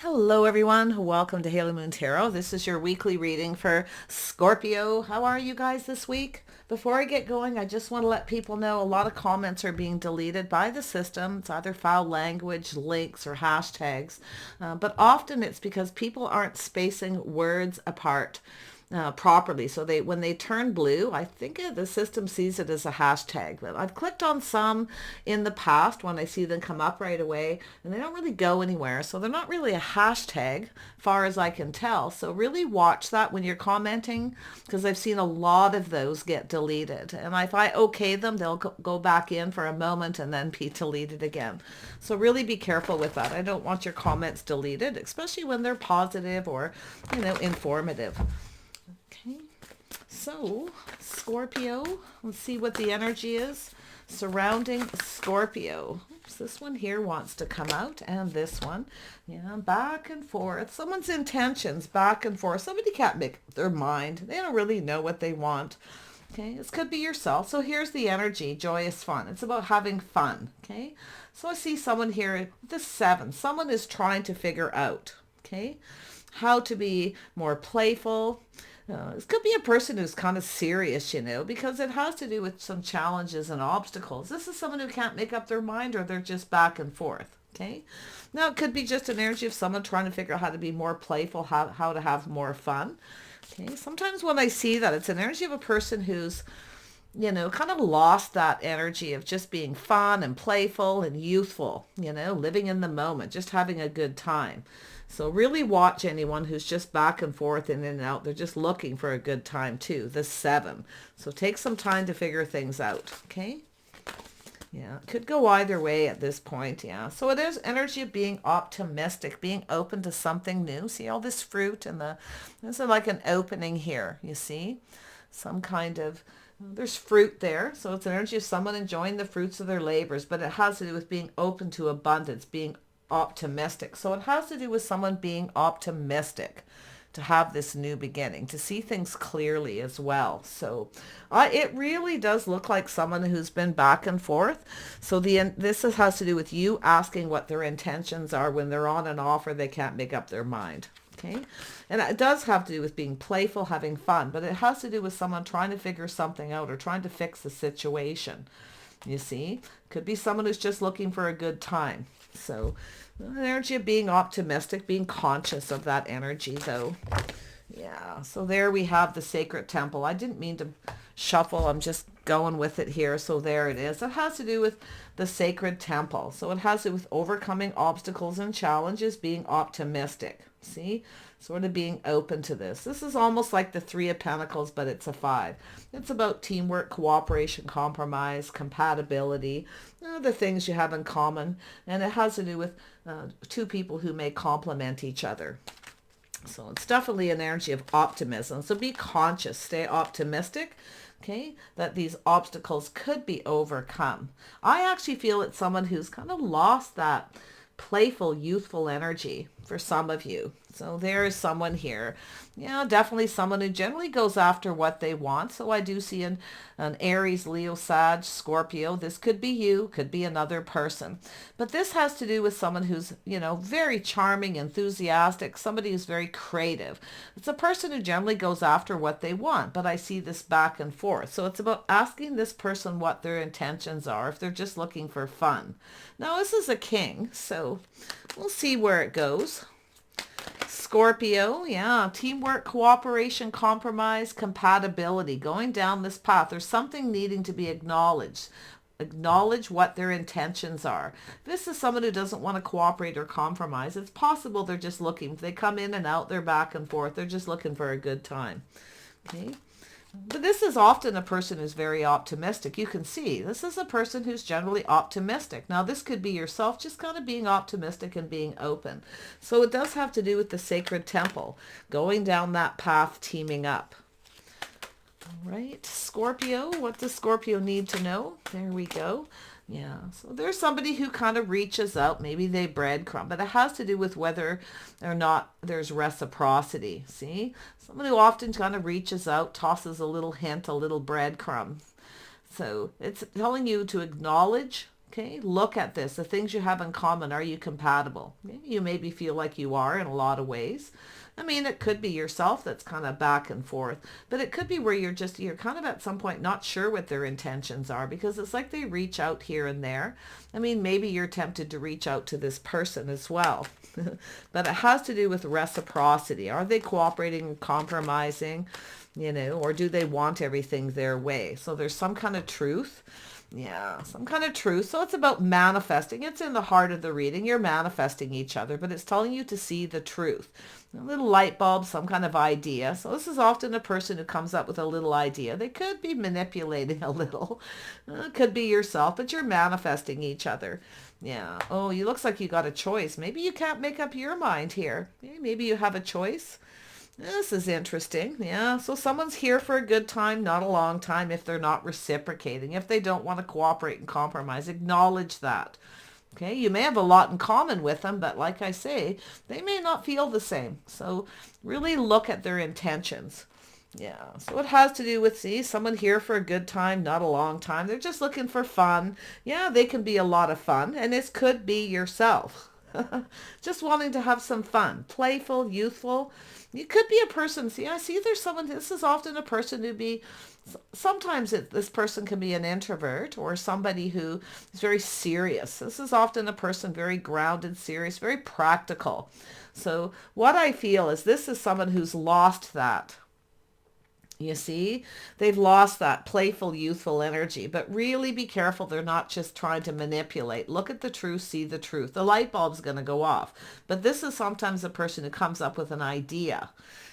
Hello everyone, welcome to Halo Moon Tarot. This is your weekly reading for Scorpio. How are you guys this week? Before I get going, I just want to let people know a lot of comments are being deleted by the system. It's either foul language, links, or hashtags. But often it's because people aren't spacing words apart properly. So when they turn blue, I think the system sees it as a hashtag. But I've clicked on some in the past when I see them come up right away, and they don't really go anywhere. So they're not really a hashtag, far as I can tell. So really watch that when you're commenting, because I've seen a lot of those get deleted. And if I okay them, they'll go back in for a moment and then be deleted again. So really be careful with that. I don't want your comments deleted, especially when they're positive or, informative. Okay, so Scorpio, let's see what the energy is surrounding Scorpio. Oops, this one here wants to come out, and this one. Yeah, back and forth. Someone's intentions, back and forth. Somebody can't make up their mind. They don't really know what they want. Okay, this could be yourself. So here's the energy, joyous fun. It's about having fun. Okay, so I see someone here, the 7. Someone is trying to figure out, okay, how to be more playful. This could be a person who's kind of serious, because it has to do with some challenges and obstacles. This is someone who can't make up their mind, or they're just back and forth. Okay. Now it could be just an energy of someone trying to figure out how to be more playful, how to have more fun. Okay. Sometimes when I see that, it's an energy of a person who's, kind of lost that energy of just being fun and playful and youthful, living in the moment, just having a good time. So really watch anyone who's just back and forth in and out. They're just looking for a good time too, the 7. So take some time to figure things out, okay? Yeah, it could go either way at this point, yeah. So it is energy of being optimistic, being open to something new. See all this fruit and this is like an opening here, you see? Some kind of, there's fruit there. So it's energy of someone enjoying the fruits of their labors, but it has to do with being open to abundance, being optimistic. So it has to do with someone being optimistic to have this new beginning, to see things clearly as well. So it really does look like someone who's been back and forth. So this has to do with you asking what their intentions are when they're on and off, or they can't make up their mind. Okay. And it does have to do with being playful, having fun, but it has to do with someone trying to figure something out or trying to fix the situation. You see, could be someone who's just looking for a good time. So the energy of being optimistic, being conscious of that energy though. Yeah, so there we have the sacred temple. I didn't mean to shuffle. I'm just going with it here. So there it is. It has to do with the sacred temple. So it has to do with overcoming obstacles and challenges, being optimistic. See? Sort of being open to this. This is almost like the 3 of Pentacles, but it's a 5. It's about teamwork, cooperation, compromise, compatibility, the things you have in common. And it has to do with 2 people who may complement each other. So it's definitely an energy of optimism. So be conscious, stay optimistic, okay, that these obstacles could be overcome. I actually feel it's someone who's kind of lost that playful, youthful energy for some of you. So there is someone here. Yeah, definitely someone who generally goes after what they want. So I do see an Aries, Leo, Sag, Scorpio. This could be you, could be another person. But this has to do with someone who's, very charming, enthusiastic, somebody who's very creative. It's a person who generally goes after what they want, but I see this back and forth. So it's about asking this person what their intentions are, if they're just looking for fun. Now, this is a king, so we'll see where it goes. Scorpio, yeah, teamwork, cooperation, compromise, compatibility, going down this path. There's something needing to be acknowledged. Acknowledge what their intentions are. If this is someone who doesn't want to cooperate or compromise, it's possible they're just looking. They come in and out, they're back and forth. They're just looking for a good time. Okay. But this is often a person who's very optimistic. You can see this is a person who's generally optimistic. Now, this could be yourself just kind of being optimistic and being open. So it does have to do with the sacred temple, going down that path, teaming up. All right, Scorpio, what does Scorpio need to know? There we go. Yeah, so there's somebody who kind of reaches out. Maybe they breadcrumb, but it has to do with whether or not there's reciprocity. See? Someone who often kind of reaches out, tosses a little hint, a little breadcrumb. So it's telling you to acknowledge Okay, look at this. The things you have in common, are you compatible? You maybe feel like you are in a lot of ways. I mean, it could be yourself that's kind of back and forth, but it could be where you're kind of at some point not sure what their intentions are, because it's like they reach out here and there. I mean, maybe you're tempted to reach out to this person as well, but it has to do with reciprocity. Are they cooperating and compromising, or do they want everything their way? So there's some kind of truth. Yeah, some kind of truth. So it's about manifesting. It's in the heart of the reading. You're manifesting each other, but it's telling you to see the truth. A little light bulb, some kind of idea. So this is often a person who comes up with a little idea. They could be manipulating a little. Could be yourself, but you're manifesting each other. Yeah. Oh, you looks like you got a choice. Maybe you can't make up your mind here. Maybe you have a choice. This is interesting. Yeah. So someone's here for a good time, not a long time, if they're not reciprocating. If they don't want to cooperate and compromise, acknowledge that. Okay. You may have a lot in common with them, but like I say, they may not feel the same. So really look at their intentions. Yeah. So it has to do with, see, someone here for a good time, not a long time. They're just looking for fun. Yeah, they can be a lot of fun. And this could be yourself. Just wanting to have some fun, playful, youthful. You could be a person. See, I see there's someone, this is often a person who be, sometimes this person can be an introvert or somebody who is very serious. This is often a person very grounded, serious, very practical. So what I feel is this is someone who's lost that. You see, they've lost that playful, youthful energy, but really be careful. They're not just trying to manipulate. Look at the truth, see the truth. The light bulb's going to go off. But this is sometimes a person who comes up with an idea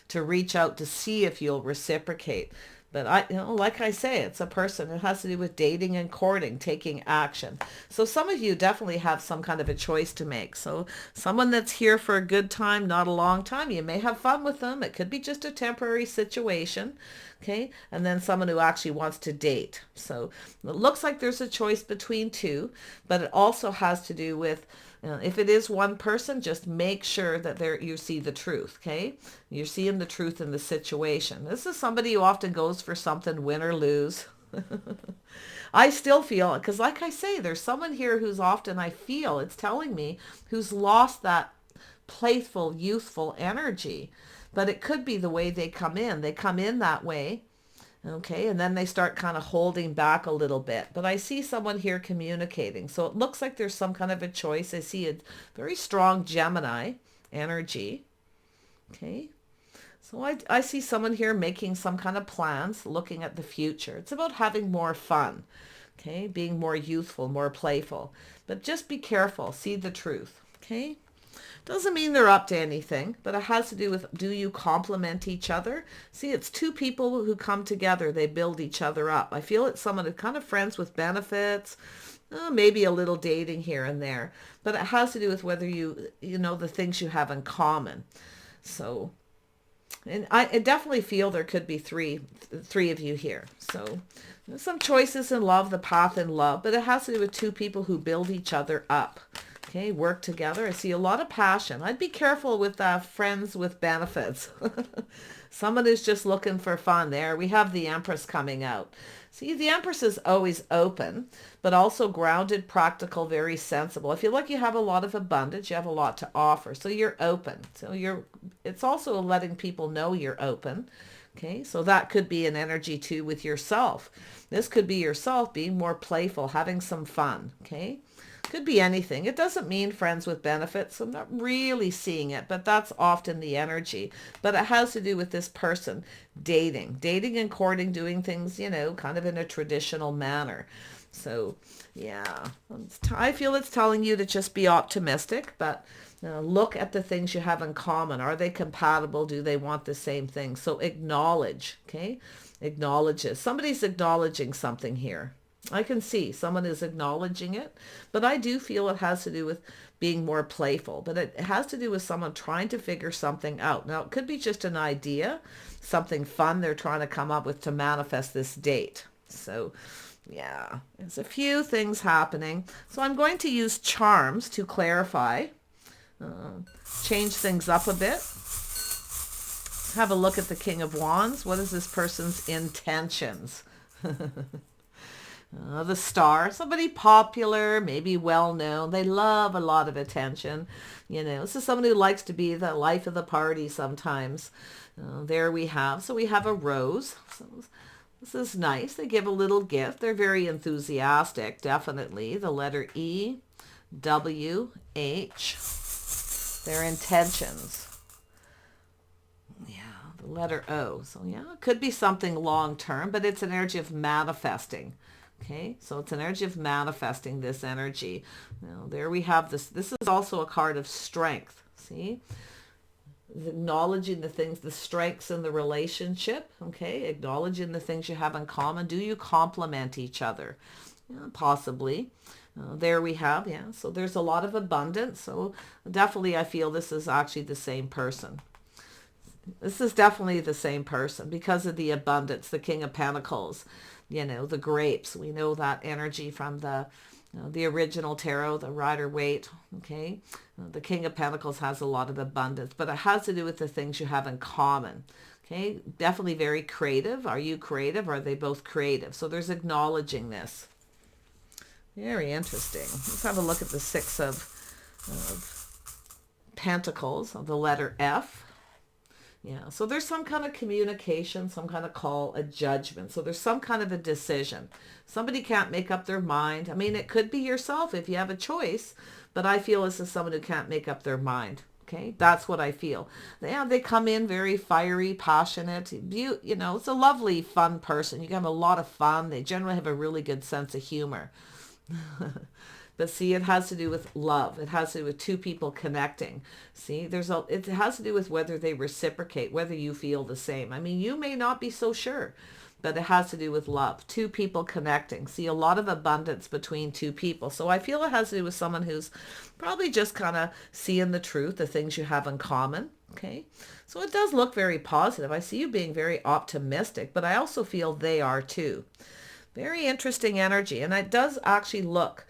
to reach out to see if you'll reciprocate. But like I say, it's a person. It has to do with dating and courting, taking action. So some of you definitely have some kind of a choice to make. So someone that's here for a good time, not a long time, you may have fun with them. It could be just a temporary situation. Okay. And then someone who actually wants to date. So it looks like there's a choice between two, but it also has to do with, if it is one person, just make sure that you see the truth, okay? You're seeing the truth in the situation. This is somebody who often goes for something, win or lose. I still feel, because like I say, there's someone here who's often, I feel, it's telling me, who's lost that playful, youthful energy. But it could be the way they come in. They come in that way. Okay, and then they start kind of holding back a little bit. But I see someone here communicating. So it looks like there's some kind of a choice. I see a very strong Gemini energy. Okay, so I see someone here making some kind of plans, looking at the future. It's about having more fun. Okay, being more youthful, more playful. But just be careful. See the truth. Okay. Doesn't mean they're up to anything, but it has to do with, do you complement each other? See, it's two people who come together. They build each other up. I feel it's someone who's kind of friends with benefits, maybe a little dating here and there, but it has to do with whether you know the things you have in common. So, and I definitely feel there could be three of you here. So some choices in love, the path in love, but it has to do with two people who build each other up. Okay, work together. I see a lot of passion. I'd be careful with friends with benefits. Someone who's just looking for fun there. We have the Empress coming out. See, the Empress is always open, but also grounded, practical, very sensible. I feel like you have a lot of abundance. You have a lot to offer. So you're open. So it's also letting people know you're open. Okay, so that could be an energy too with yourself. This could be yourself being more playful, having some fun. Okay. Could be anything. It doesn't mean friends with benefits. I'm not really seeing it, but that's often the energy. But it has to do with this person dating and courting, doing things, kind of in a traditional manner. So, yeah, I feel it's telling you to just be optimistic, but look at the things you have in common. Are they compatible? Do they want the same thing? So acknowledge, okay? Acknowledge it. Somebody's acknowledging something here. I can see someone is acknowledging it, but I do feel it has to do with being more playful, but it has to do with someone trying to figure something out. Now, it could be just an idea, something fun they're trying to come up with to manifest this date. So, yeah, there's a few things happening. So I'm going to use charms to clarify, change things up a bit. Have a look at the King of Wands. What is this person's intentions? The Star, somebody popular, maybe well known. They love a lot of attention. This is someone who likes to be the life of the party sometimes. There we have. So we have a Rose. So this is nice. They give a little gift. They're very enthusiastic, definitely. The letter E, W, H. Their intentions. Yeah, the letter O. So yeah, it could be something long term, but it's an energy of manifesting. Okay, so it's an energy of manifesting this energy. Now, there we have this. This is also a card of strength. See? Acknowledging the things, the strengths in the relationship. Okay, acknowledging the things you have in common. Do you complement each other? Yeah, possibly. There we have, yeah. So there's a lot of abundance. So definitely I feel this is actually the same person. This is definitely the same person because of the abundance, the King of Pentacles, the grapes. We know that energy from the original tarot, the Rider-Waite, okay? The King of Pentacles has a lot of abundance, but it has to do with the things you have in common, okay? Definitely very creative. Are you creative? Are they both creative? So there's acknowledging this. Very interesting. Let's have a look at the Six of Pentacles, the letter F. Yeah, so there's some kind of communication, some kind of call, a judgment. So there's some kind of a decision. Somebody can't make up their mind. I mean, it could be yourself if you have a choice, but I feel this is someone who can't make up their mind. Okay, that's what I feel. Yeah, they come in very fiery, passionate. It's a lovely, fun person. You can have a lot of fun. They generally have a really good sense of humor. But see, it has to do with love. It has to do with two people connecting. See, it has to do with whether they reciprocate, whether you feel the same. I mean, you may not be so sure, but it has to do with love. Two people connecting. See, a lot of abundance between two people. So I feel it has to do with someone who's probably just kind of seeing the truth, the things you have in common. Okay. So it does look very positive. I see you being very optimistic, but I also feel they are too. Very interesting energy. And it does actually look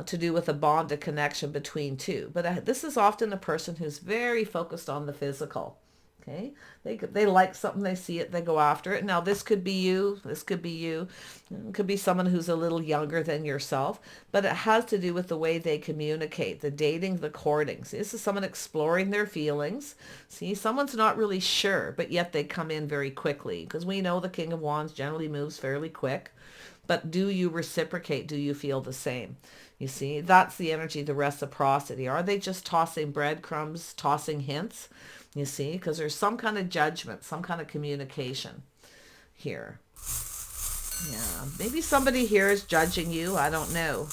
to do with a bond, a connection between two. But this is often a person who's very focused on the physical. Okay, they like something, they see it, they go after it. Now this could be you, this could be you, it could be someone who's a little younger than yourself, but it has to do with the way they communicate, the dating, the courting. See, this is someone exploring their feelings. See, someone's not really sure, but yet they come in very quickly, because we know the King of Wands generally moves fairly quick. But do you reciprocate? Do you feel the same? You see, that's the energy, the reciprocity. Are they just tossing breadcrumbs, tossing hints? You see, because there's some kind of judgment, some kind of communication here. Yeah, maybe somebody here is judging you. I don't know.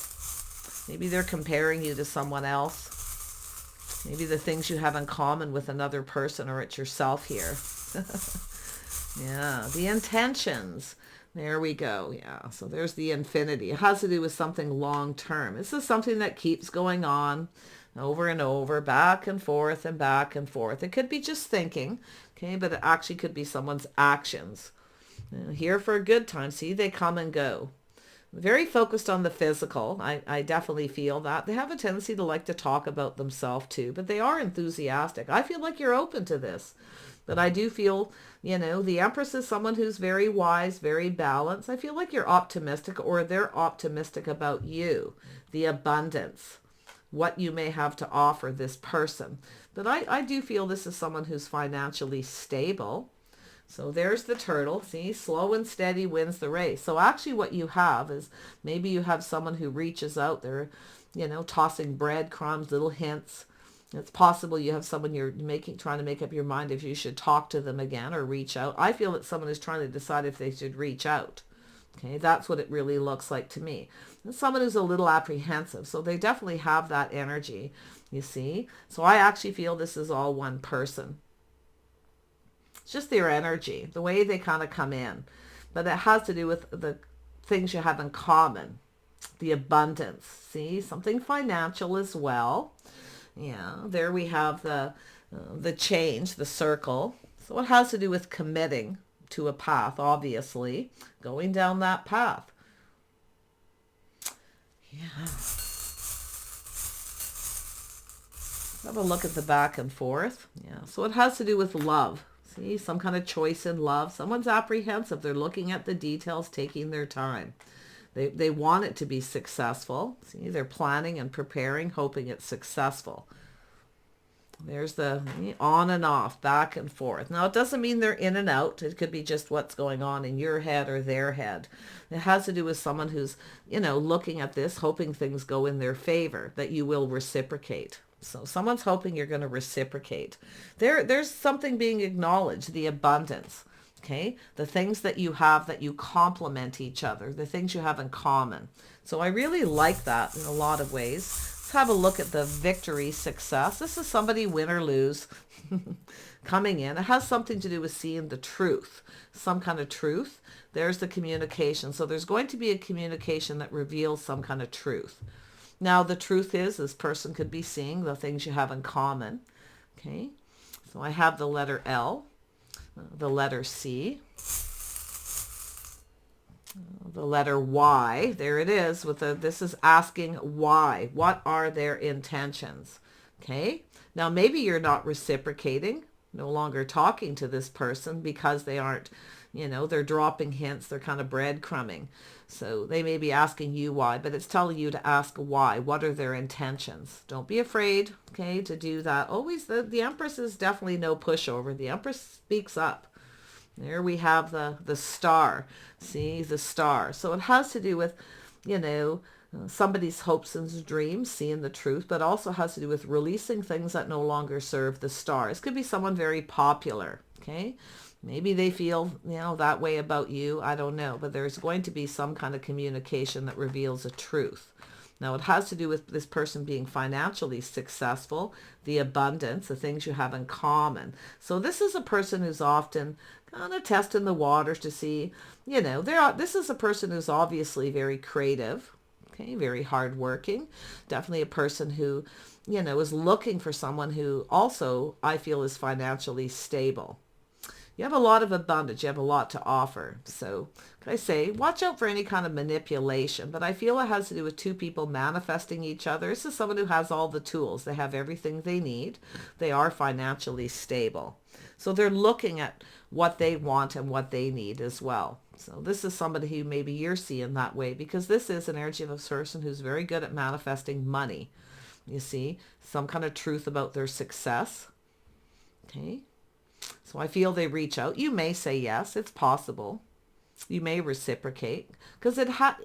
Maybe they're comparing you to someone else. Maybe the things you have in common with another person, or it's yourself here. Yeah, the intentions. There we go. Yeah. So there's the infinity. It has to do with something long term. This is something that keeps going on over and over, back and forth and back and forth. It could be just thinking, okay, but it actually could be someone's actions. Here for a good time. See, they come and go. Very focused on the physical. I definitely feel that. They have a tendency to like to talk about themselves too, but they are enthusiastic. I feel like you're open to this. But I do feel, the Empress is someone who's very wise, very balanced. I feel like you're optimistic, or they're optimistic about you, the abundance, what you may have to offer this person. But I do feel this is someone who's financially stable. So there's the turtle. See, slow and steady wins the race. So actually what you have is maybe you have someone who reaches out there, tossing breadcrumbs, little hints. It's possible you have someone you're trying to make up your mind if you should talk to them again or reach out. I feel that someone is trying to decide if they should reach out. Okay, that's what it really looks like to me. And someone who's a little apprehensive. So they definitely have that energy, you see. So I actually feel this is all one person. It's just their energy, the way they kind of come in. But it has to do with the things you have in common, the abundance. See, something financial as well. Yeah, there we have the change, the circle. So it has to do with committing to a path, obviously, going down that path. Yeah. Have a look at the back and forth. Yeah, so it has to do with love. See, some kind of choice in love. Someone's apprehensive. They're looking at the details, taking their time. They want it to be successful. See, they're planning and preparing, hoping it's successful. There's the on and off, back and forth. Now, it doesn't mean they're in and out. It could be just what's going on in your head or their head. It has to do with someone who's, looking at this, hoping things go in their favor, that you will reciprocate. So someone's hoping you're going to reciprocate. There's something being acknowledged, the abundance. Okay, the things that you have that you complement each other, the things you have in common. So I really like that in a lot of ways. Let's have a look at the victory, success. This is somebody, win or lose, coming in. It has something to do with seeing the truth, some kind of truth. There's the communication. So there's going to be a communication that reveals some kind of truth. Now, the truth is this person could be seeing the things you have in common. Okay, so I have the letter L. The letter C, the letter Y, there it is, this is asking why. What are their intentions? Okay, now maybe you're not reciprocating, no longer talking to this person because they aren't, they're dropping hints, they're kind of breadcrumbing. So they may be asking you why, but it's telling you to ask why. What are their intentions? Don't be afraid, okay, to do that. Always, the Empress is definitely no pushover. The Empress speaks up. There we have the star. See, the star. So it has to do with, somebody's hopes and dreams, seeing the truth, but also has to do with releasing things that no longer serve the star. This could be someone very popular, okay? Maybe they feel, that way about you. I don't know. But there's going to be some kind of communication that reveals a truth. Now, it has to do with this person being financially successful, the abundance, the things you have in common. So this is a person who's often kind of testing the waters to see, this is a person who's obviously very creative, okay, very hardworking. Definitely a person who, is looking for someone who also, I feel, is financially stable. You have a lot of abundance. You have a lot to offer. So, can I say, watch out for any kind of manipulation. But I feel it has to do with two people manifesting each other. This is someone who has all the tools. They have everything they need. They are financially stable. So they're looking at what they want and what they need as well. So this is somebody who maybe you're seeing that way, because this is an energy of a person who's very good at manifesting money. You see, some kind of truth about their success. Okay. So I feel they reach out. You may say yes, it's possible. You may reciprocate, because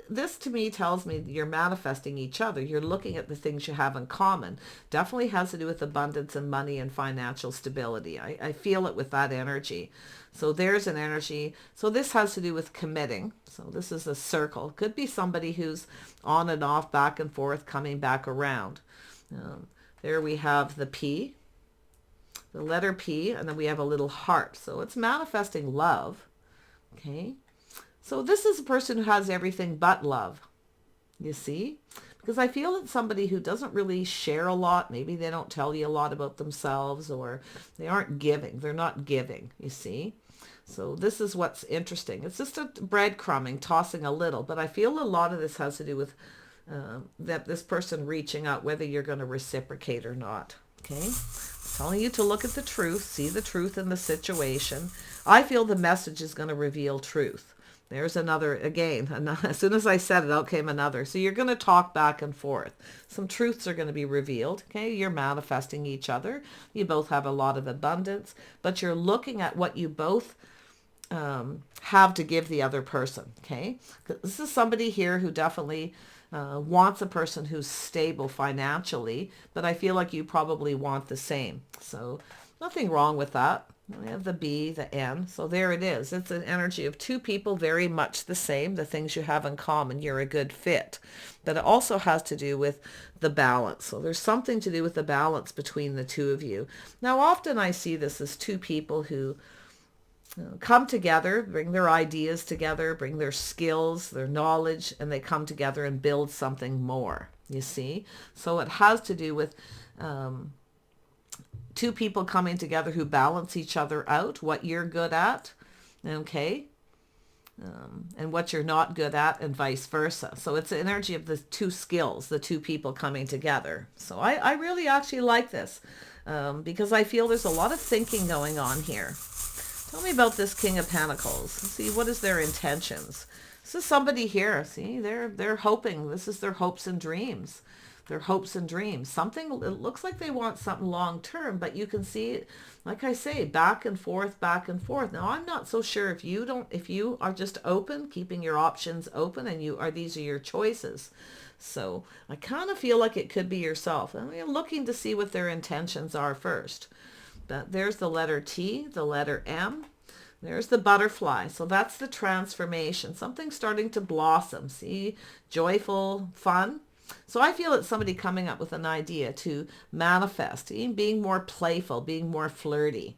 this to me tells me you're manifesting each other. You're looking at the things you have in common. Definitely has to do with abundance and money and financial stability. I feel it with that energy. So there's an energy. So this has to do with committing. So this is a circle. Could be somebody who's on and off, back and forth, coming back around. There we have the P. The letter P, and then we have a little heart. So it's manifesting love. Okay. So this is a person who has everything but love. You see? Because I feel it's somebody who doesn't really share a lot. Maybe they don't tell you a lot about themselves, or they aren't giving. They're not giving, you see? So this is what's interesting. It's just a breadcrumbing, tossing a little. But I feel a lot of this has to do with that this person reaching out, whether you're going to reciprocate or not. Okay? Telling you to look at the truth, see the truth in the situation. I feel the message is going to reveal truth. There's another, again, as soon as I said it, out came another. So you're going to talk back and forth. Some truths are going to be revealed. Okay, you're manifesting each other. You both have a lot of abundance, but you're looking at what you both have to give the other person. Okay, this is somebody here who definitely wants a person who's stable financially, but I feel like you probably want the same. So nothing wrong with that. We have the B, the N. So there it is. It's an energy of two people very much the same. The things you have in common, you're a good fit. But it also has to do with the balance. So there's something to do with the balance between the two of you. Now, often I see this as two people who come together, bring their ideas together, bring their skills, their knowledge, and they come together and build something more, you see? So it has to do with two people coming together who balance each other out, what you're good at, okay, and what you're not good at, and vice versa. So it's the energy of the two skills, the two people coming together. So I really actually like this because I feel there's a lot of thinking going on here. Tell me about this King of Pentacles. Let's see, what is their intentions? This is somebody here. See, they're hoping. This is their hopes and dreams. Their hopes and dreams. Something, it looks like they want something long term, but you can see it, like I say, back and forth, back and forth. Now, I'm not so sure if you are just open, keeping your options open, and these are your choices. So I kind of feel like it could be yourself. And you're looking to see what their intentions are first. But there's the letter T, the letter M. There's the butterfly. So that's the transformation. Something starting to blossom. See, joyful, fun. So I feel it's somebody coming up with an idea to manifest, being more playful, being more flirty,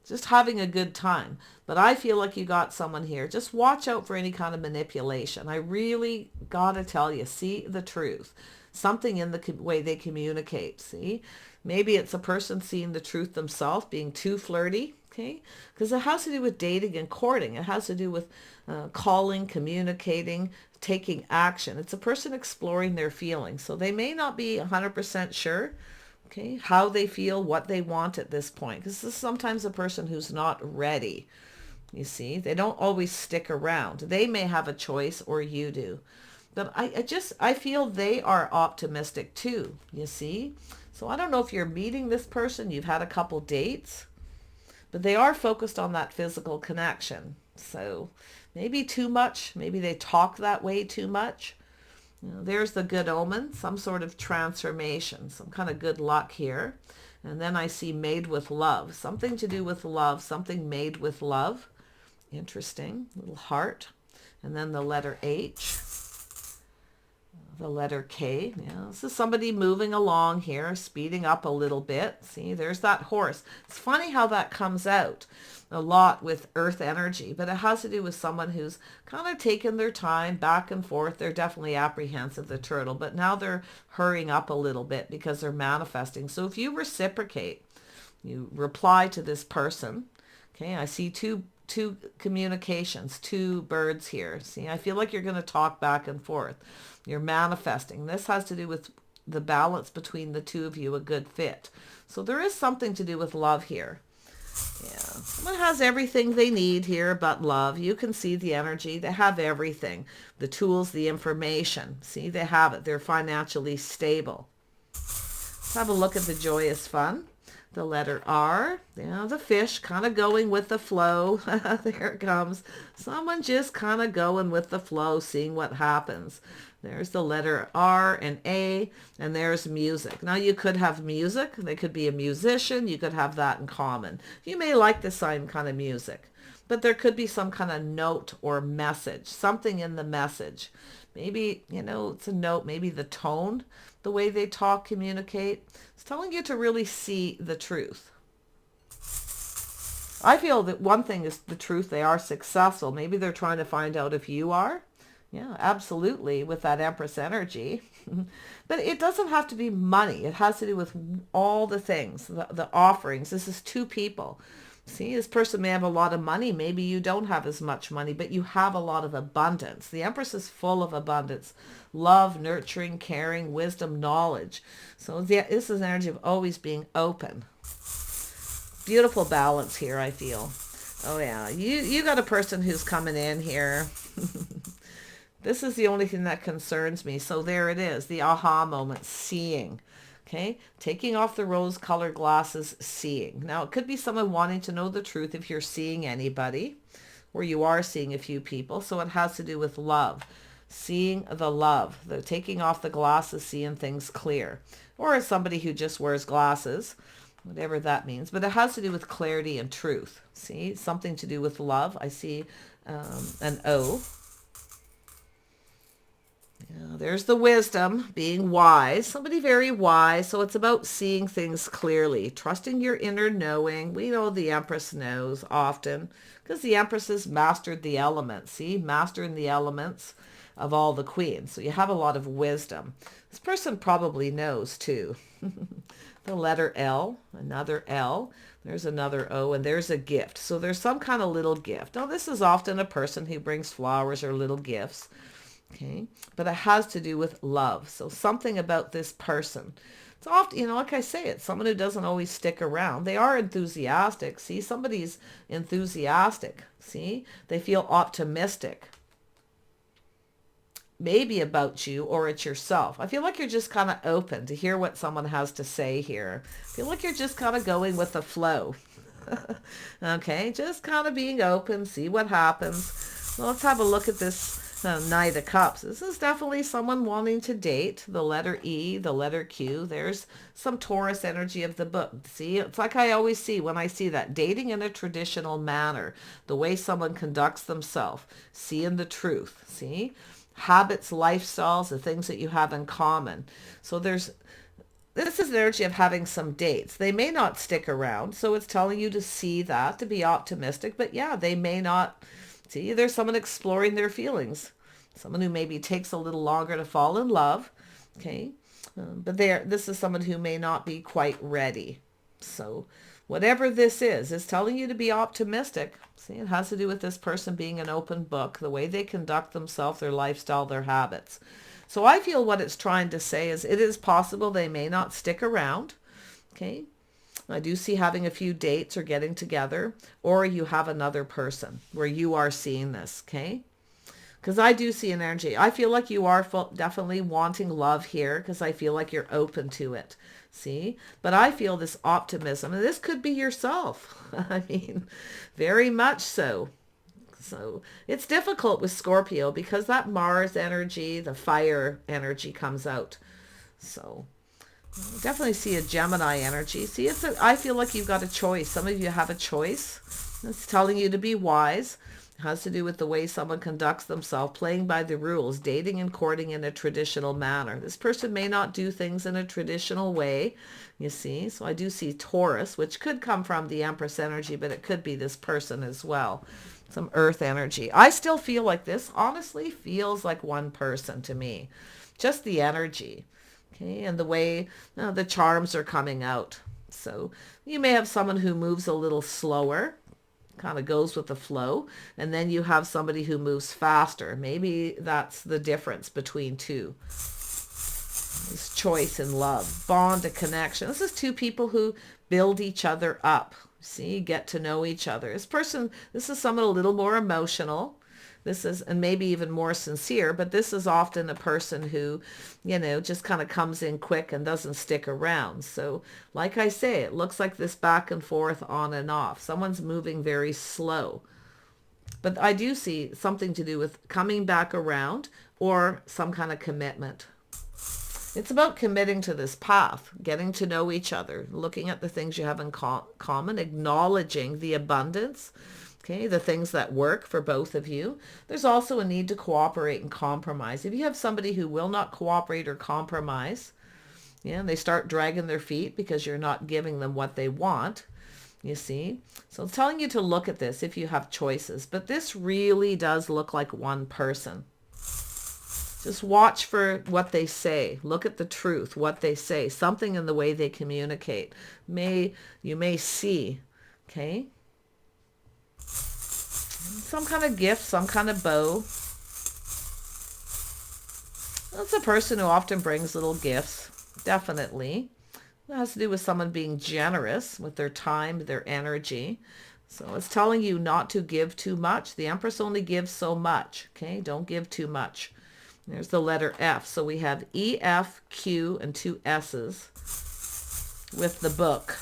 just having a good time. But I feel like you got someone here. Just watch out for any kind of manipulation. I really got to tell you, see the truth. Something in the way they communicate, see? Maybe it's a person seeing the truth themselves, being too flirty, okay? Because it has to do with dating and courting. It has to do with calling, communicating, taking action. It's a person exploring their feelings. So they may not be 100% sure, okay, how they feel, what they want at this point. Because this is sometimes a person who's not ready. You see, they don't always stick around. They may have a choice, or you do. But I feel they are optimistic too, you see. So I don't know if you're meeting this person, you've had a couple dates, but they are focused on that physical connection. So maybe too much, maybe they talk that way too much. You know, there's the good omen, some sort of transformation, some kind of good luck here. And then I see made with love, something to do with love, something made with love. Interesting, little heart. And then the letter H. The letter K. Yeah, this is somebody moving along here, speeding up a little bit. See, there's that horse. It's funny how that comes out a lot with earth energy, but it has to do with someone who's kind of taken their time back and forth. They're definitely apprehensive, the turtle, but now they're hurrying up a little bit because they're manifesting. So if you reciprocate, you reply to this person. Okay, I see two communications, two birds here. See, I feel like you're going to talk back and forth. You're manifesting. This has to do with the balance between the two of you, a good fit. So there is something to do with love here. Yeah, someone has everything they need here but love. You can see the energy. They have everything. The tools, the information. See, they have it. They're financially stable. Let's have a look at the joyous fun. The letter R, the fish kind of going with the flow. There it comes. Someone just kind of going with the flow, seeing what happens. There's the letter R and A, and there's music. Now you could have music. They could be a musician. You could have that in common. You may like the same kind of music, but there could be some kind of note or message, something in the message. Maybe, it's a note, maybe the tone, the way they talk, communicate. It's telling you to really see the truth. I feel that one thing is the truth. They are successful. Maybe they're trying to find out if you are. Yeah, absolutely, with that Empress energy. But it doesn't have to be money. It has to do with all the things, the offerings. This is two people. See, this person may have a lot of money. Maybe you don't have as much money, but you have a lot of abundance. The Empress is full of abundance. Love, nurturing, caring, wisdom, knowledge. So this is an energy of always being open. Beautiful balance here, I feel. Oh yeah, you got a person who's coming in here. This is the only thing that concerns me. So there it is, the aha moment, seeing. Okay, taking off the rose-colored glasses, seeing. Now, it could be someone wanting to know the truth if you're seeing anybody, or you are seeing a few people. So it has to do with love, seeing the love, the taking off the glasses, seeing things clear. Or as somebody who just wears glasses, whatever that means. But it has to do with clarity and truth. See, something to do with love. I see an O. Yeah, there's the wisdom, being wise, somebody very wise. So it's about seeing things clearly, trusting your inner knowing. We know the Empress knows often because the Empress has mastered the elements. See, mastering the elements of all the queens. So you have a lot of wisdom. This person probably knows too. The letter L, another L. There's another O, and there's a gift. So there's some kind of little gift. Now, this is often a person who brings flowers or little gifts. Okay, but it has to do with love. So something about this person. It's often, like I say, it's someone who doesn't always stick around. They are enthusiastic. See, somebody's enthusiastic. See, they feel optimistic. Maybe about you or it's yourself. I feel like you're just kind of open to hear what someone has to say here. I feel like you're just kind of going with the flow. Okay, just kind of being open, see what happens. Well, let's have a look at this Knight of Cups. This is definitely someone wanting to date. The letter E, the letter Q. There's some Taurus energy of the book. See, it's like I always see when I see that. Dating in a traditional manner. The way someone conducts themselves. Seeing the truth. See? Habits, lifestyles, the things that you have in common. So this is the energy of having some dates. They may not stick around, so it's telling you to see that, to be optimistic. But yeah, they may not. See, there's someone exploring their feelings. Someone who maybe takes a little longer to fall in love. Okay, but this is someone who may not be quite ready. So whatever this is telling you to be optimistic. See, it has to do with this person being an open book, the way they conduct themselves, their lifestyle, their habits. So I feel what it's trying to say is it is possible they may not stick around. Okay. I do see having a few dates or getting together, or you have another person where you are seeing this. Okay. Because I do see an energy. I feel like you are definitely wanting love here because I feel like you're open to it. See? But I feel this optimism, and this could be yourself. I mean, very much so. So it's difficult with Scorpio because that Mars energy, the fire energy comes out. So definitely see a Gemini energy. See, I feel like you've got a choice. Some of you have a choice. It's telling you to be wise. It has to do with the way someone conducts themselves, playing by the rules, dating and courting in a traditional manner. This person may not do things in a traditional way, you see. So I do see Taurus, which could come from the Empress energy, but it could be this person as well. Some earth energy. I still feel like this honestly feels like one person to me. Just the energy. Okay, and the way the charms are coming out. So you may have someone who moves a little slower, kind of goes with the flow, and then you have somebody who moves faster. Maybe that's the difference between two. This choice and love, bond, a connection. This is two people who build each other up. See, get to know each other. This is someone a little more emotional. And maybe even more sincere, but this is often a person who, just kind of comes in quick and doesn't stick around. So like I say, it looks like this back and forth, on and off. Someone's moving very slow. But I do see something to do with coming back around or some kind of commitment. It's about committing to this path, getting to know each other, looking at the things you have in common, acknowledging the abundance. Okay, the things that work for both of you. There's also a need to cooperate and compromise. If you have somebody who will not cooperate or compromise, they start dragging their feet because you're not giving them what they want, you see. So it's telling you to look at this if you have choices. But this really does look like one person. Just watch for what they say. Look at the truth, what they say. Something in the way they communicate. You may see, okay? Some kind of gift, some kind of bow. That's a person who often brings little gifts, definitely. It has to do with someone being generous with their time, their energy. So it's telling you not to give too much. The Empress only gives so much, okay? Don't give too much. There's the letter F. So we have E, F, Q, and two S's with the book.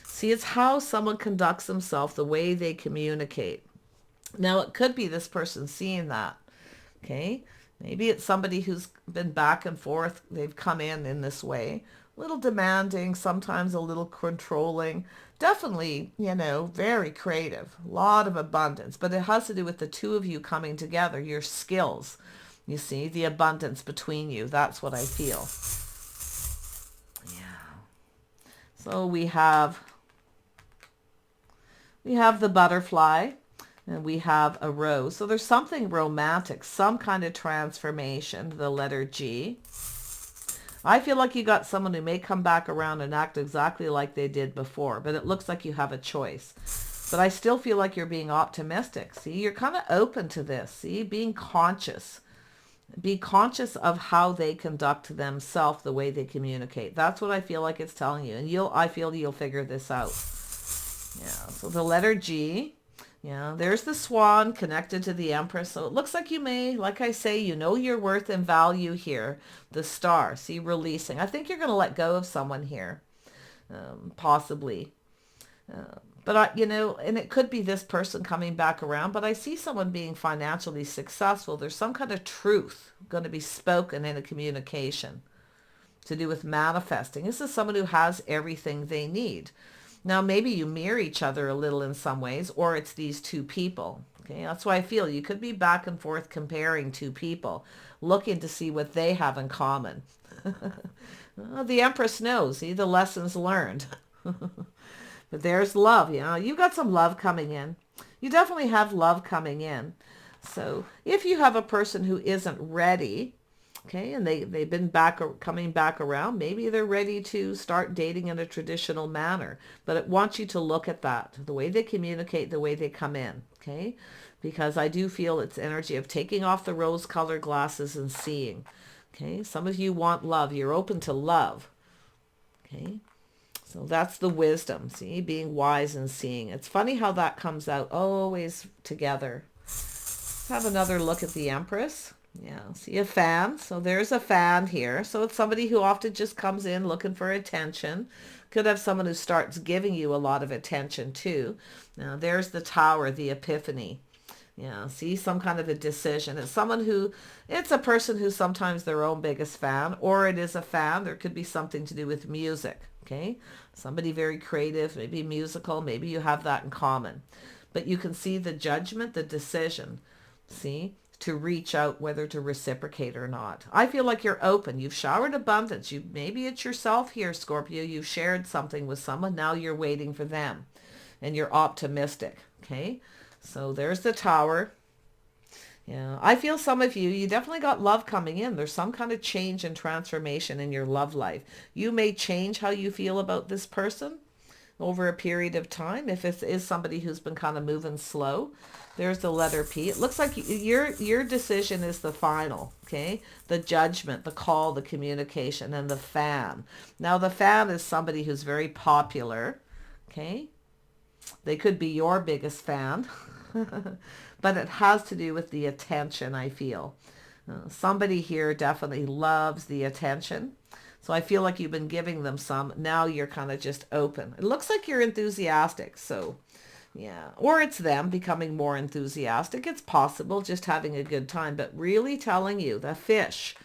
See, it's how someone conducts themselves, the way they communicate. Now, it could be this person seeing that, okay? Maybe it's somebody who's been back and forth. They've come in this way. A little demanding, sometimes a little controlling. Definitely, very creative. A lot of abundance. But it has to do with the two of you coming together, your skills. You see, the abundance between you. That's what I feel. Yeah. So we have the butterfly, and we have a rose. So there's something romantic, some kind of transformation, the letter G. I feel like you got someone who may come back around and act exactly like they did before, but it looks like you have a choice. But I still feel like you're being optimistic. See, you're kind of open to this. See, being conscious. Be conscious of how they conduct themselves, the way they communicate. That's what I feel like it's telling you. And I feel you'll figure this out. Yeah, so the letter G. Yeah, there's the swan connected to the Empress. So it looks like you may, like I say, you know your worth and value here. The star, see, releasing. I think you're going to let go of someone here, possibly. And it could be this person coming back around, but I see someone being financially successful. There's some kind of truth going to be spoken in a communication to do with manifesting. This is someone who has everything they need. Now, maybe you mirror each other a little in some ways, or it's these two people. Okay, that's why I feel you could be back and forth comparing two people, looking to see what they have in common. Well, the Empress knows, see, the lessons learned. But there's love, you got some love coming in. You definitely have love coming in. So if you have a person who isn't ready, okay, and they've been coming back around, maybe they're ready to start dating in a traditional manner. But I want you to look at that, the way they communicate, the way they come in, okay? Because I do feel it's energy of taking off the rose-colored glasses and seeing, okay? Some of you want love. You're open to love, okay? So that's the wisdom, see, being wise and seeing. It's funny how that comes out always together. Let's have another look at the Empress. Yeah, see a fan. So there's a fan here. So it's somebody who often just comes in looking for attention. Could have someone who starts giving you a lot of attention too. Now there's the Tower, the Epiphany. Yeah, see, some kind of a decision. It's a person who's sometimes their own biggest fan, or it is a fan. There could be something to do with music. Okay, somebody very creative, maybe musical, maybe you have that in common. But you can see the judgment, the decision, see, to reach out, whether to reciprocate or not. I feel like you're open. You've showered abundance. Maybe it's yourself here, Scorpio. You've shared something with someone. Now you're waiting for them and you're optimistic. Okay, so there's the Tower. Yeah, I feel some of you definitely got love coming in. There's some kind of change and transformation in your love life. You may change how you feel about this person over a period of time. If it is somebody who's been kind of moving slow, there's the letter P. It looks like your decision is the final, okay? The judgment, the call, the communication, and the fan. Now the fan is somebody who's very popular, okay? They could be your biggest fan. But it has to do with the attention, I feel. Somebody here definitely loves the attention. So I feel like you've been giving them some. Now you're kind of just open. It looks like you're enthusiastic. So yeah. Or it's them becoming more enthusiastic. It's possible, just having a good time. But really telling you, the fish,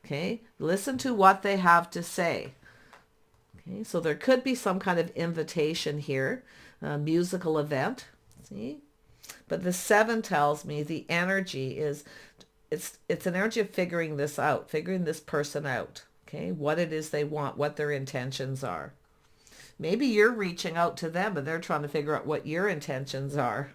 okay, listen to what they have to say. Okay, so there could be some kind of invitation here, a musical event. See? But the 7 tells me the energy is, it's an energy of figuring this out, figuring this person out, okay? What it is they want, what their intentions are. Maybe you're reaching out to them and they're trying to figure out what your intentions are.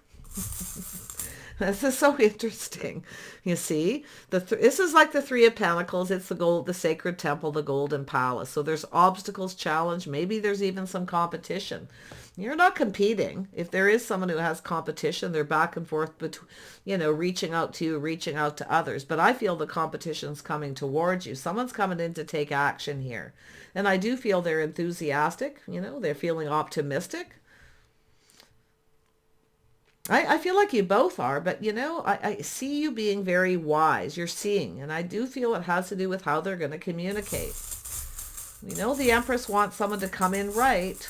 This is so interesting. You see, this is like the 3 of Pentacles. It's the sacred temple, the golden palace. So there's obstacles, challenge. Maybe there's even some competition. You're not competing. If there is someone who has competition, they're back and forth between, reaching out to you, reaching out to others. But I feel the competition's coming towards you. Someone's coming in to take action here. And I do feel they're enthusiastic. They're feeling optimistic. I feel like you both are, but I see you being very wise. You're seeing, and I do feel it has to do with how they're going to communicate. The Empress wants someone to come in right.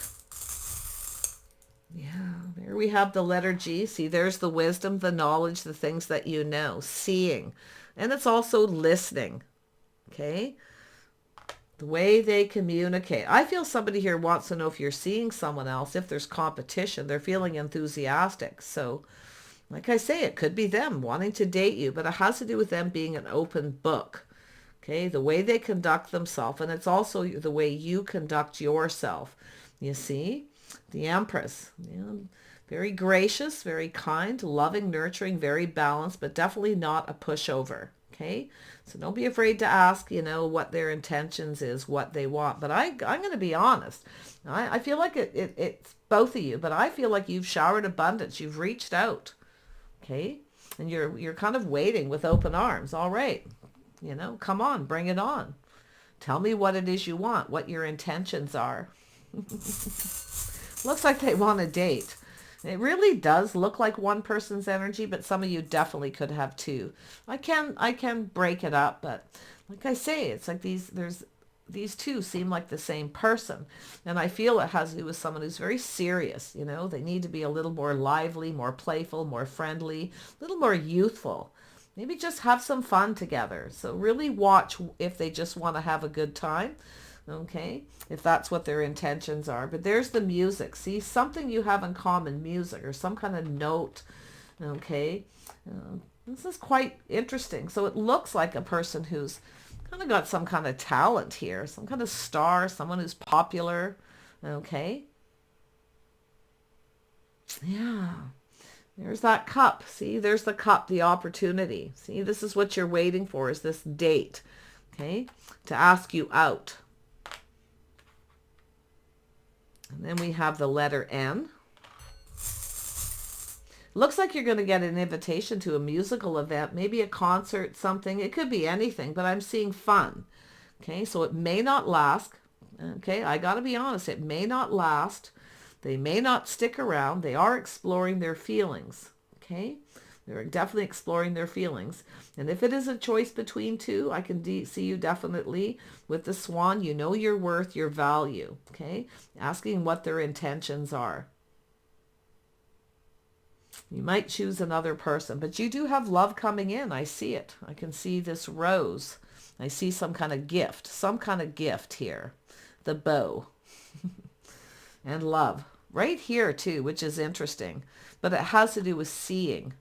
Yeah, there we have the letter G. See, there's the wisdom, the knowledge, the things that you know, seeing. And it's also listening, okay? The way they communicate. I feel somebody here wants to know if you're seeing someone else. If there's competition, they're feeling enthusiastic. So, like I say, it could be them wanting to date you, but it has to do with them being an open book. Okay, the way they conduct themselves, and it's also the way you conduct yourself. You see, the Empress, very gracious, very kind, loving, nurturing, very balanced, but definitely not a pushover. Okay, so don't be afraid to ask, what their intentions is, what they want. But I'm going to be honest. I feel like it's both of you, but I feel like you've showered abundance. You've reached out. Okay, and you're kind of waiting with open arms. All right. You know, come on, bring it on. Tell me what it is you want, what your intentions are. Looks like they want a date. It really does look like one person's energy, but some of you definitely could have two. I can break it up, but like I say, it's like these two seem like the same person. And I feel it has to do with someone who's very serious, you know. They need to be a little more lively, more playful, more friendly, a little more youthful. Maybe just have some fun together. So really watch if they just want to have a good time. Okay, if that's what their intentions are. But there's the music. See, something you have in common, music or some kind of note. Okay, this is quite interesting. So it looks like a person who's kind of got some kind of talent here, some kind of star, someone who's popular. Okay, yeah. There's that cup. See, there's the cup, the opportunity. See, this is what you're waiting for, is this date. Okay, to ask you out. And then we have the letter N. Looks like you're going to get an invitation to a musical event, maybe a concert, something. It could be anything, but I'm seeing fun. Okay, so it may not last. Okay, I got to be honest, it may not last. They may not stick around. They are exploring their feelings. Okay, they're definitely exploring their feelings. And if it is a choice between two, I can see you definitely with the swan. You know your worth, your value. Okay, asking what their intentions are. You might choose another person, but you do have love coming in. I see it. I can see this rose. I see some kind of gift here. The bow and love right here too, which is interesting, but it has to do with seeing,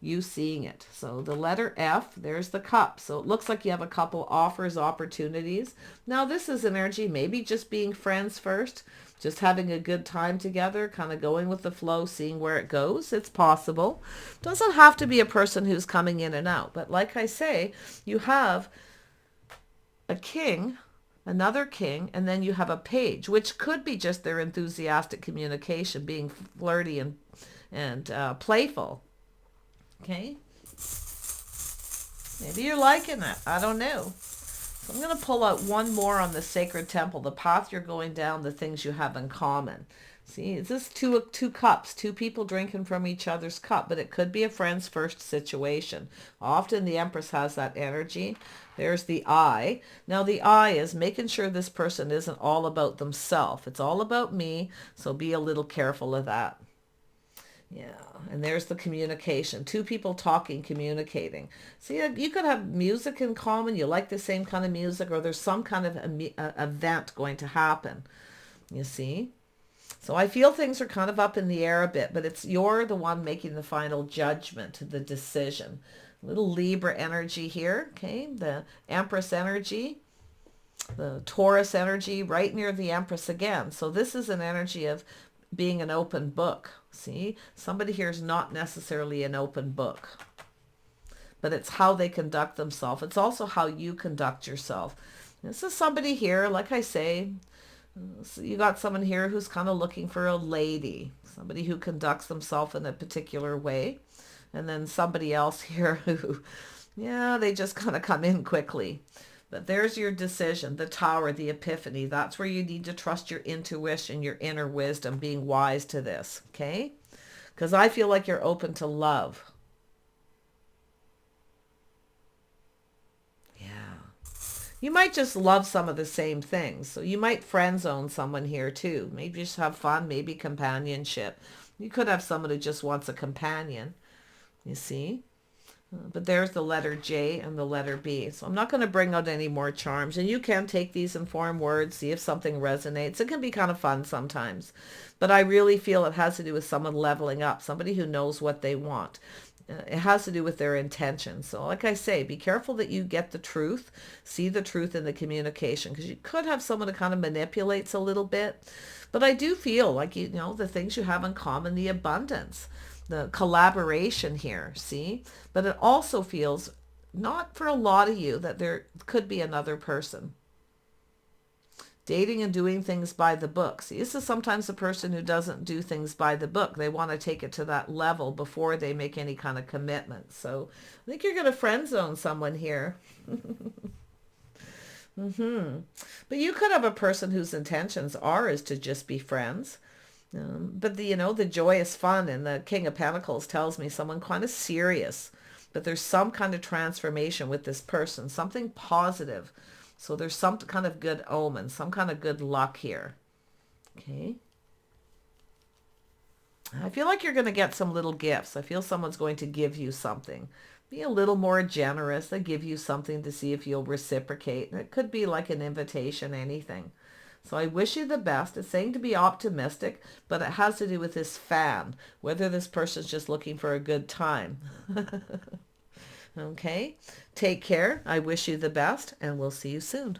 you seeing it. So the letter F, there's the cup. So it looks like you have a couple offers, opportunities. Now this is energy, maybe just being friends first, just having a good time together, kind of going with the flow, seeing where it goes. It's possible. Doesn't have to be a person who's coming in and out. But like I say, you have a king, another king, and then you have a page, which could be just their enthusiastic communication, being flirty and playful. Okay? Maybe you're liking it. I don't know. So I'm going to pull out one more on the sacred temple, the path you're going down, the things you have in common. See, it's this two cups, two people drinking from each other's cup, but it could be a friend's first situation. Often the Empress has that energy. There's the eye. Now the eye is making sure this person isn't all about themselves. It's all about me, so be a little careful of that. Yeah, and there's the communication. Two people talking, communicating. See, you could have music in common. You like the same kind of music, or there's some kind of event going to happen. You see? So I feel things are kind of up in the air a bit, but you're the one making the final judgment, the decision. Little Libra energy here, okay? The Empress energy, the Taurus energy, right near the Empress again. So this is an energy of being an open book. See, somebody here is not necessarily an open book, but it's how they conduct themselves. It's also how you conduct yourself. This is somebody here, like I say, so you got someone here who's kind of looking for a lady, somebody who conducts themselves in a particular way. And then somebody else here who, yeah, they just kind of come in quickly. But there's your decision, the Tower, the Epiphany. That's where you need to trust your intuition, your inner wisdom, being wise to this, okay? Because I feel like you're open to love. Yeah. You might just love some of the same things. So you might friend zone someone here too. Maybe just have fun, maybe companionship. You could have someone who just wants a companion, you see? But there's the letter J and the letter B. So I'm not going to bring out any more charms. And you can take these and form words, see if something resonates. It can be kind of fun sometimes. But I really feel it has to do with someone leveling up, somebody who knows what they want. It has to do with their intentions. So like I say, be careful that you get the truth, see the truth in the communication, because you could have someone who kind of manipulates a little bit. But I do feel like, you know, the things you have in common, the abundance, the collaboration here, see? But it also feels, not for a lot of you, that there could be another person. Dating and doing things by the book. See, this is sometimes a person who doesn't do things by the book. They want to take it to that level before they make any kind of commitment. So I think you're going to friend zone someone here. But you could have a person whose intentions is to just be friends. But the joyous fun and the King of Pentacles tells me someone kind of serious. But there's some kind of transformation with this person, something positive. So there's some kind of good omen, some kind of good luck here. Okay. I feel like you're going to get some little gifts. I feel someone's going to give you something. Be a little more generous. They give you something to see if you'll reciprocate. And it could be like an invitation, anything. So I wish you the best. It's saying to be optimistic, but it has to do with this fan, whether this person's just looking for a good time. Okay, take care. I wish you the best, and we'll see you soon.